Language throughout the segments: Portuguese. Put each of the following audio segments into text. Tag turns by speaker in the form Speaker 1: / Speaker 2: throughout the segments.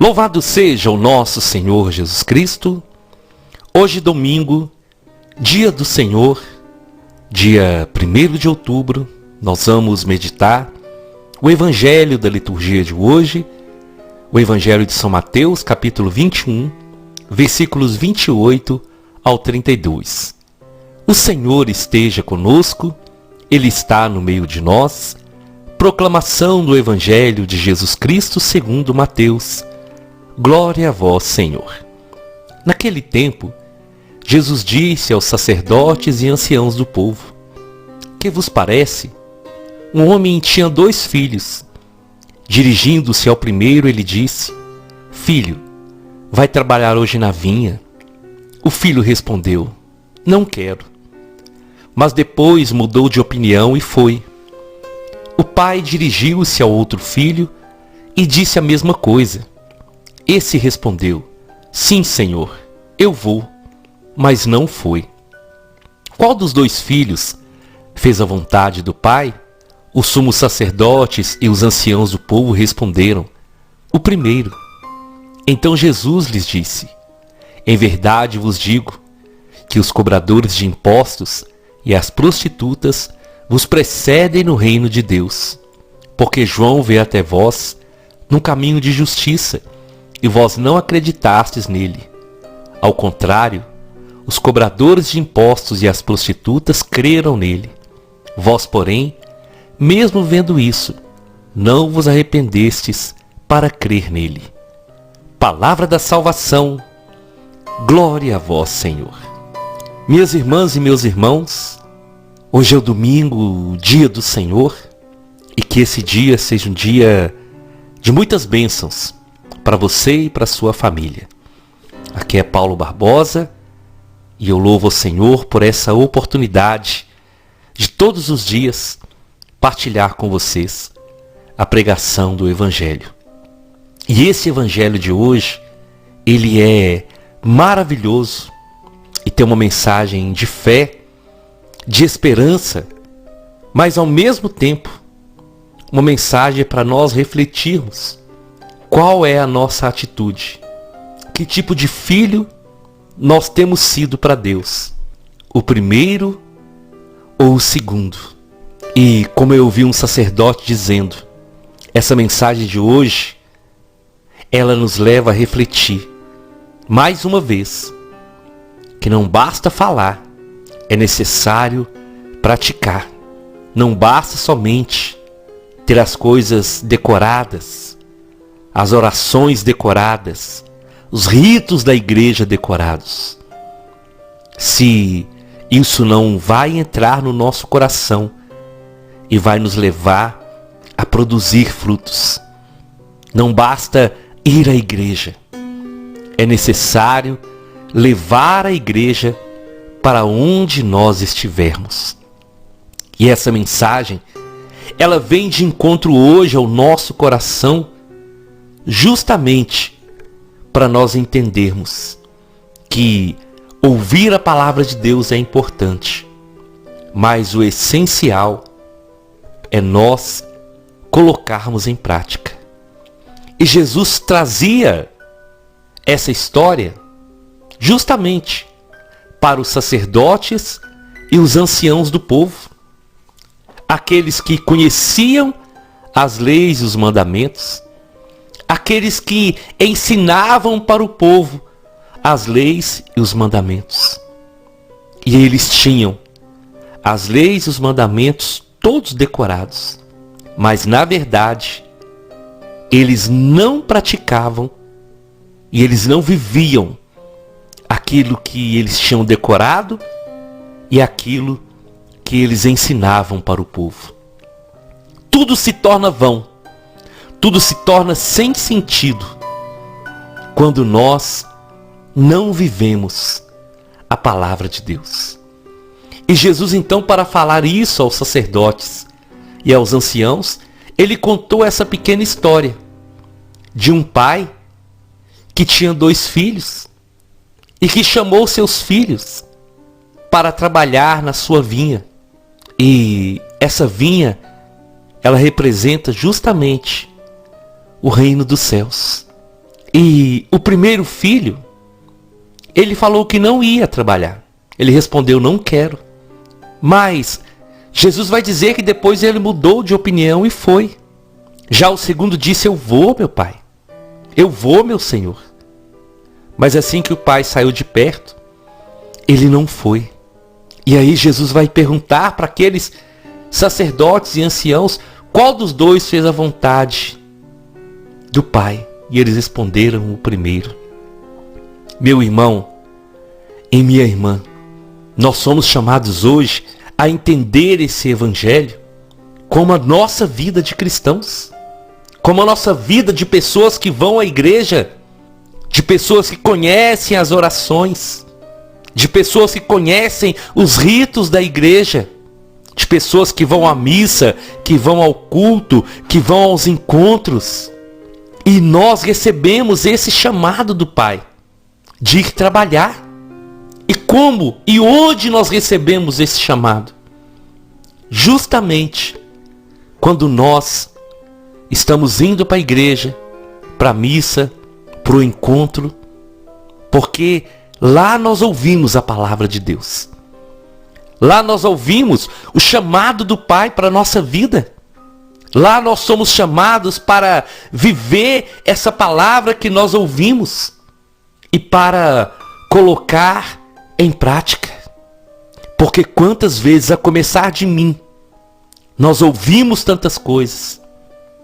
Speaker 1: Louvado seja o nosso Senhor Jesus Cristo. Hoje domingo, dia do Senhor, dia 1º de outubro, nós vamos meditar o Evangelho da liturgia de hoje, o Evangelho de São Mateus, capítulo 21, versículos 28 ao 32. O Senhor esteja conosco, Ele está no meio de nós. Proclamação do Evangelho de Jesus Cristo segundo Mateus. Glória a vós, Senhor. Naquele tempo, Jesus disse aos sacerdotes e anciãos do povo: Que vos parece? Um homem tinha 2 filhos. Dirigindo-se ao primeiro, ele disse: Filho, vai trabalhar hoje na vinha? O filho respondeu: Não quero. Mas depois mudou de opinião e foi. O pai dirigiu-se ao outro filho e disse a mesma coisa. Esse respondeu: Sim, Senhor, eu vou. Mas não foi. Qual dos 2 filhos fez a vontade do pai? Os sumos sacerdotes e os anciãos do povo responderam: O primeiro. Então Jesus lhes disse: Em verdade vos digo que os cobradores de impostos e as prostitutas vos precedem no reino de Deus. Porque João veio até vós num caminho de justiça, e vós não acreditastes nele. Ao contrário, os cobradores de impostos e as prostitutas creram nele. Vós, porém, mesmo vendo isso, não vos arrependestes para crer nele. Palavra da salvação. Glória a vós, Senhor. Minhas irmãs e meus irmãos, hoje é o domingo, o dia do Senhor, e que esse dia seja um dia de muitas bênçãos para você e para sua família. Aqui é Paulo Barbosa e eu louvo ao Senhor por essa oportunidade de todos os dias partilhar com vocês a pregação do Evangelho. E esse Evangelho de hoje, ele é maravilhoso e tem uma mensagem de fé, de esperança, mas ao mesmo tempo uma mensagem para nós refletirmos. Qual é a nossa atitude? Que tipo de filho nós temos sido para Deus? O primeiro ou o segundo? E como eu ouvi um sacerdote dizendo, essa mensagem de hoje, ela nos leva a refletir, mais uma vez, que não basta falar, é necessário praticar. Não basta somente ter as coisas decoradas, as orações decoradas, os ritos da igreja decorados. Se isso não vai entrar no nosso coração e vai nos levar a produzir frutos, não basta ir à igreja. É necessário levar a igreja para onde nós estivermos. E essa mensagem, ela vem de encontro hoje ao nosso coração, justamente para nós entendermos que ouvir a palavra de Deus é importante, mas o essencial é nós colocarmos em prática. E Jesus trazia essa história justamente para os sacerdotes e os anciãos do povo, aqueles que conheciam as leis e os mandamentos, aqueles que ensinavam para o povo as leis e os mandamentos. E eles tinham as leis e os mandamentos todos decorados, mas na verdade eles não praticavam e eles não viviam aquilo que eles tinham decorado e aquilo que eles ensinavam para o povo. Tudo se torna vão. Tudo se torna sem sentido quando nós não vivemos a palavra de Deus. E Jesus, então, para falar isso aos sacerdotes e aos anciãos, ele contou essa pequena história de um pai que tinha 2 filhos e que chamou seus filhos para trabalhar na sua vinha. E essa vinha, ela representa justamente o reino dos céus. E o primeiro filho, ele falou que não ia trabalhar. Ele respondeu, não quero. Mas Jesus vai dizer que depois ele mudou de opinião e foi. Já o segundo disse, eu vou, meu pai. Eu vou, meu Senhor. Mas assim que o pai saiu de perto, ele não foi. E aí Jesus vai perguntar para aqueles sacerdotes e anciãos, qual dos dois fez a vontade do pai? E eles responderam, o primeiro. Meu irmão e minha irmã, nós somos chamados hoje a entender esse evangelho como a nossa vida de cristãos, como a nossa vida de pessoas que vão à igreja, de pessoas que conhecem as orações, de pessoas que conhecem os ritos da igreja, de pessoas que vão à missa, que vão ao culto, que vão aos encontros. E nós recebemos esse chamado do Pai de ir trabalhar. E como e onde nós recebemos esse chamado? Justamente quando nós estamos indo para a igreja, para a missa, para o encontro, porque lá nós ouvimos a palavra de Deus. Lá nós ouvimos o chamado do Pai para a nossa vida. Lá nós somos chamados para viver essa palavra que nós ouvimos e para colocar em prática. Porque quantas vezes, a começar de mim, nós ouvimos tantas coisas,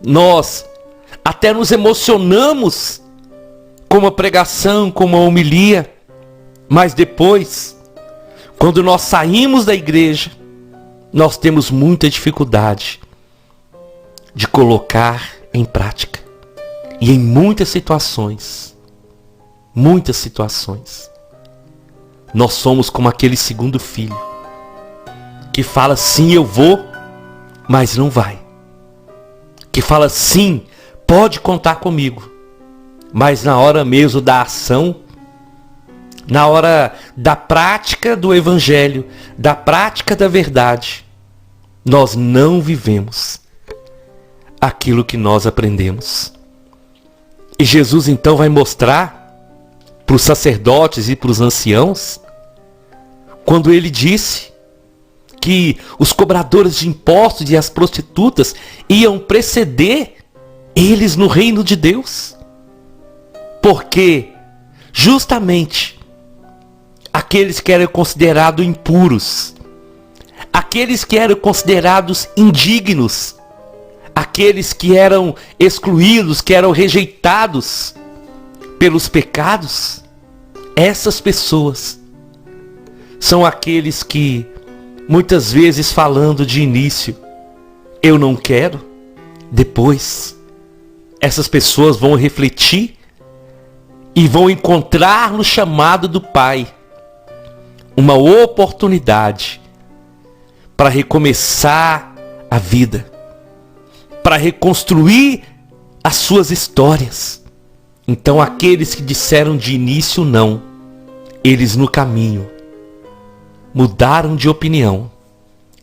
Speaker 1: nós até nos emocionamos com uma pregação, com uma homilia, mas depois, quando nós saímos da igreja, nós temos muita dificuldade de colocar em prática. E em muitas situações, nós somos como aquele segundo filho, que fala sim, eu vou, mas não vai. Que fala sim, pode contar comigo, mas na hora mesmo da ação, na hora da prática do evangelho, da prática da verdade, nós não vivemos aquilo que nós aprendemos. E Jesus então vai mostrar para os sacerdotes e para os anciãos, quando ele disse que os cobradores de impostos e as prostitutas iam preceder eles no reino de Deus. Porque justamente aqueles que eram considerados impuros, aqueles que eram considerados indignos, aqueles que eram excluídos, que eram rejeitados pelos pecados, essas pessoas são aqueles que, muitas vezes falando de início, eu não quero, depois essas pessoas vão refletir e vão encontrar no chamado do Pai uma oportunidade para recomeçar a vida, para reconstruir as suas histórias. Então aqueles que disseram de início não, eles no caminho mudaram de opinião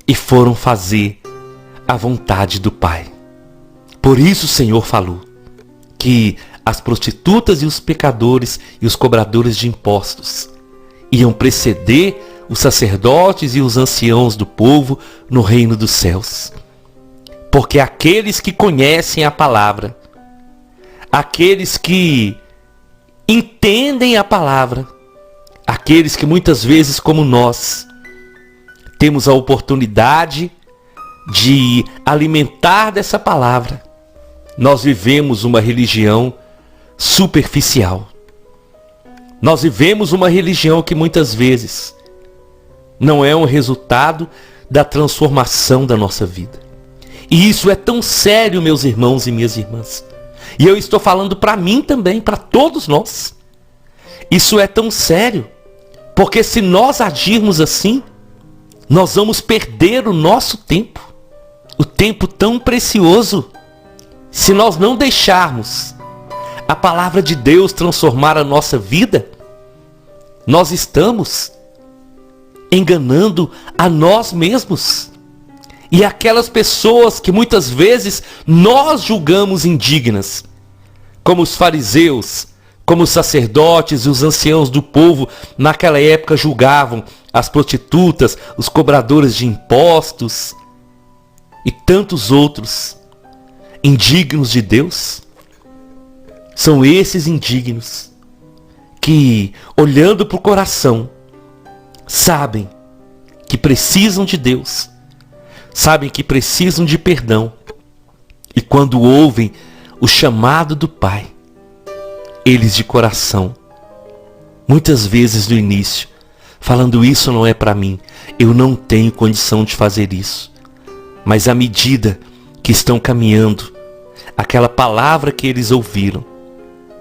Speaker 1: e foram fazer a vontade do Pai. Por isso o Senhor falou que as prostitutas e os pecadores e os cobradores de impostos iam preceder os sacerdotes e os anciãos do povo no reino dos céus. Porque aqueles que conhecem a palavra, aqueles que entendem a palavra, aqueles que muitas vezes, como nós, temos a oportunidade de alimentar dessa palavra, nós vivemos uma religião superficial. Nós vivemos uma religião que muitas vezes não é um resultado da transformação da nossa vida. E isso é tão sério, meus irmãos e minhas irmãs. E eu estou falando para mim também, para todos nós. Isso é tão sério, porque se nós agirmos assim, nós vamos perder o nosso tempo. O tempo tão precioso. Se nós não deixarmos a palavra de Deus transformar a nossa vida, nós estamos enganando a nós mesmos. E aquelas pessoas que muitas vezes nós julgamos indignas, como os fariseus, como os sacerdotes e os anciãos do povo naquela época julgavam as prostitutas, os cobradores de impostos e tantos outros indignos de Deus. São esses indignos que, olhando para o coração, sabem que precisam de Deus, sabem que precisam de perdão, e quando ouvem o chamado do Pai, eles de coração, muitas vezes no início, falando: isso não é para mim, eu não tenho condição de fazer isso. Mas à medida que estão caminhando, aquela palavra que eles ouviram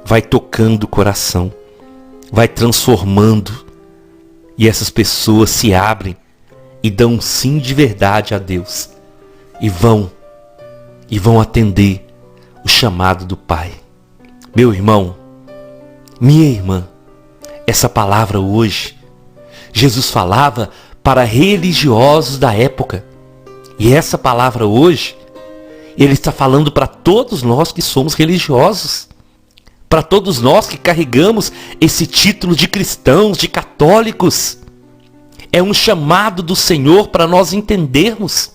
Speaker 1: vai tocando o coração, vai transformando, e essas pessoas se abrem e dão um sim de verdade a Deus, e vão atender o chamado do Pai. Meu irmão, minha irmã, essa palavra hoje, Jesus falava para religiosos da época. E essa palavra hoje, Ele está falando para todos nós que somos religiosos. Para todos nós que carregamos esse título de cristãos, de católicos. É um chamado do Senhor para nós entendermos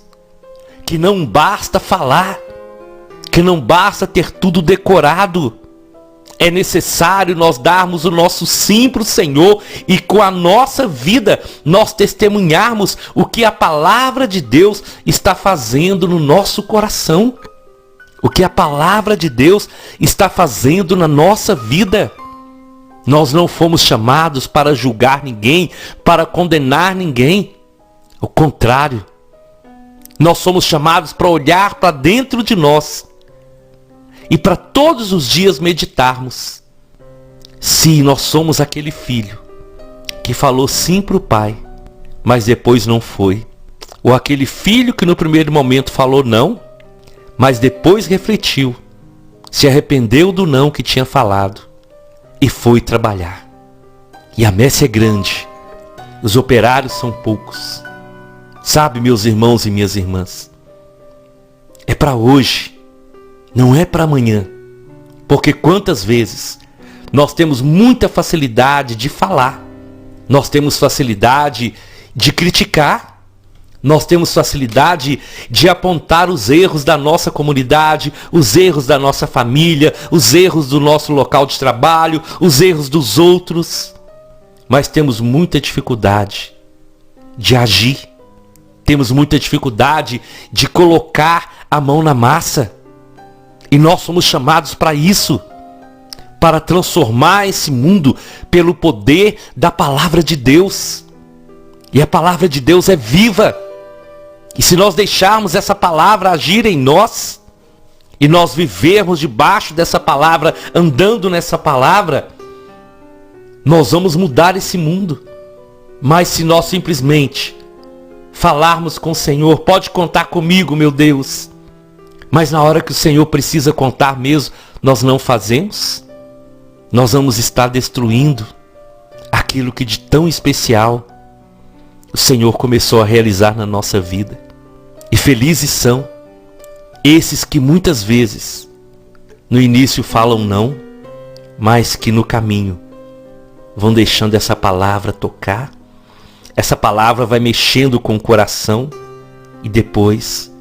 Speaker 1: que não basta falar, que não basta ter tudo decorado. É necessário nós darmos o nosso sim para o Senhor e com a nossa vida nós testemunharmos o que a palavra de Deus está fazendo no nosso coração. O que a palavra de Deus está fazendo na nossa vida. Nós não fomos chamados para julgar ninguém, para condenar ninguém. Ao contrário, nós somos chamados para olhar para dentro de nós e para todos os dias meditarmos se nós somos aquele filho que falou sim para o pai, mas depois não foi. Ou aquele filho que no primeiro momento falou não, mas depois refletiu, se arrependeu do não que tinha falado e foi trabalhar. E a messe é grande, os operários são poucos. Sabe, meus irmãos e minhas irmãs, é para hoje. Não é para amanhã, porque quantas vezes nós temos muita facilidade de falar, nós temos facilidade de criticar, nós temos facilidade de apontar os erros da nossa comunidade, os erros da nossa família, os erros do nosso local de trabalho, os erros dos outros, mas temos muita dificuldade de agir, temos muita dificuldade de colocar a mão na massa. E nós somos chamados para isso, para transformar esse mundo pelo poder da palavra de Deus. E a palavra de Deus é viva. E se nós deixarmos essa palavra agir em nós, e nós vivermos debaixo dessa palavra, andando nessa palavra, nós vamos mudar esse mundo. Mas se nós simplesmente falarmos com o Senhor: pode contar comigo, meu Deus, mas na hora que o Senhor precisa contar mesmo, nós não fazemos, nós vamos estar destruindo aquilo que de tão especial o Senhor começou a realizar na nossa vida. E felizes são esses que muitas vezes no início falam não, mas que no caminho vão deixando essa palavra tocar, essa palavra vai mexendo com o coração e depois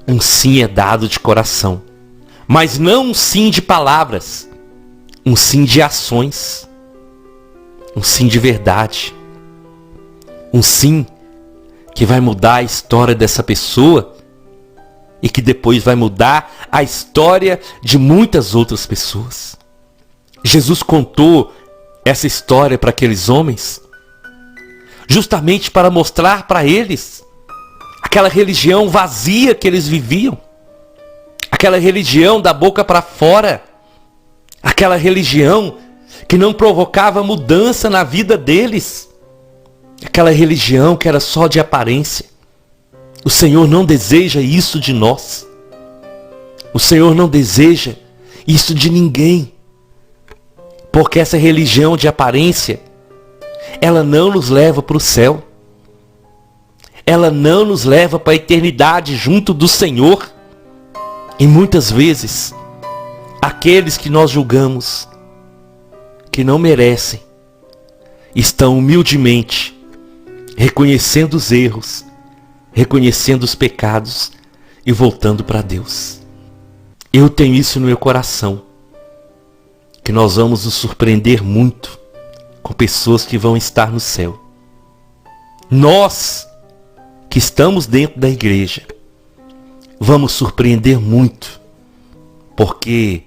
Speaker 1: um sim é dado de coração, mas não um sim de palavras, um sim de ações, um sim de verdade, um sim que vai mudar a história dessa pessoa e que depois vai mudar a história de muitas outras pessoas. Jesus contou essa história para aqueles homens justamente para mostrar para eles aquela religião vazia que eles viviam, aquela religião da boca para fora, aquela religião que não provocava mudança na vida deles, aquela religião que era só de aparência. O Senhor não deseja isso de nós, o Senhor não deseja isso de ninguém, porque essa religião de aparência, ela não nos leva para o céu. Ela não nos leva para a eternidade junto do Senhor. E muitas vezes, aqueles que nós julgamos, que não merecem estão humildemente reconhecendo os erros, reconhecendo os pecados e voltando para Deus. Eu tenho isso no meu coração, que nós vamos nos surpreender muito com pessoas que vão estar no céu. Nós, que estamos dentro da igreja, vamos surpreender muito, porque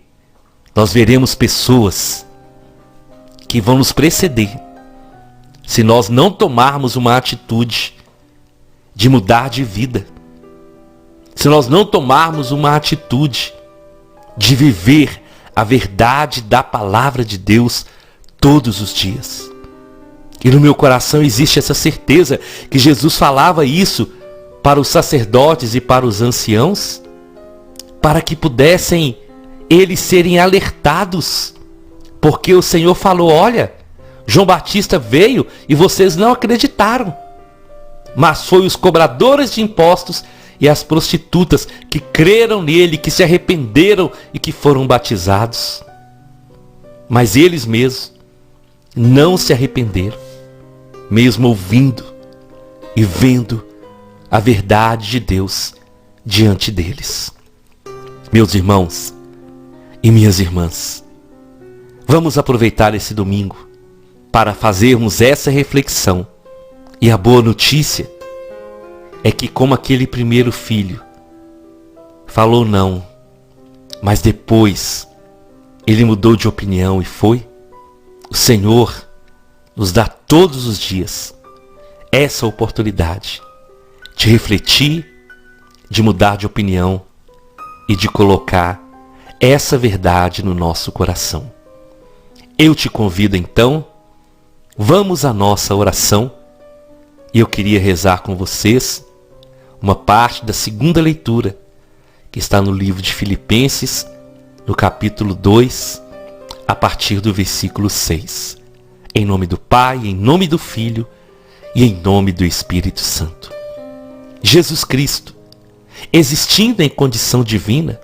Speaker 1: nós veremos pessoas que vão nos preceder se nós não tomarmos uma atitude de mudar de vida, se nós não tomarmos uma atitude de viver a verdade da palavra de Deus todos os dias. E no meu coração existe essa certeza que Jesus falava isso para os sacerdotes e para os anciãos, para que pudessem eles serem alertados, porque o Senhor falou: olha, João Batista veio e vocês não acreditaram, mas foi os cobradores de impostos e as prostitutas que creram nele, que se arrependeram e que foram batizados. Mas eles mesmos não se arrependeram, mesmo ouvindo e vendo a verdade de Deus diante deles. Meus irmãos e minhas irmãs, vamos aproveitar esse domingo para fazermos essa reflexão. E a boa notícia é que, como aquele primeiro filho falou não, mas depois ele mudou de opinião e foi, o Senhor nos dá todos os dias essa oportunidade de refletir, de mudar de opinião e de colocar essa verdade no nosso coração. Eu te convido então, vamos à nossa oração, e eu queria rezar com vocês uma parte da segunda leitura que está no livro de Filipenses, no capítulo 2, a partir do versículo 6. Em nome do Pai, em nome do Filho e em nome do Espírito Santo. Jesus Cristo, existindo em condição divina,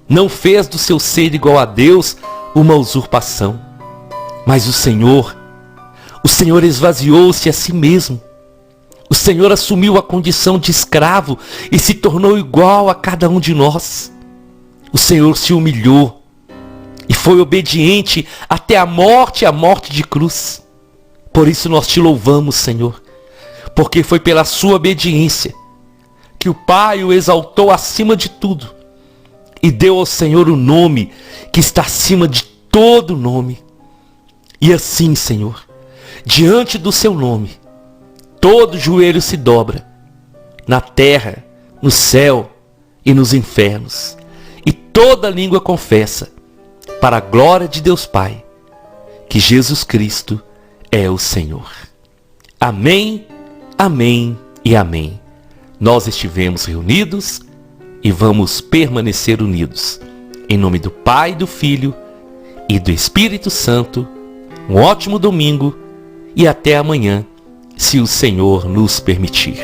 Speaker 1: não fez do seu ser igual a Deus uma usurpação, mas o Senhor esvaziou-se a si mesmo. O Senhor assumiu a condição de escravo e se tornou igual a cada um de nós. O Senhor se humilhou e foi obediente até a morte de cruz. Por isso nós te louvamos, Senhor, porque foi pela sua obediência que o Pai o exaltou acima de tudo e deu ao Senhor o nome que está acima de todo nome. E assim, Senhor, diante do seu nome, todo joelho se dobra, na terra, no céu e nos infernos, e toda língua confessa, para a glória de Deus Pai, que Jesus Cristo é o Senhor. Amém, amém e amém. Nós estivemos reunidos e vamos permanecer unidos. Em nome do Pai, do Filho e do Espírito Santo. Um ótimo domingo e até amanhã, se o Senhor nos permitir.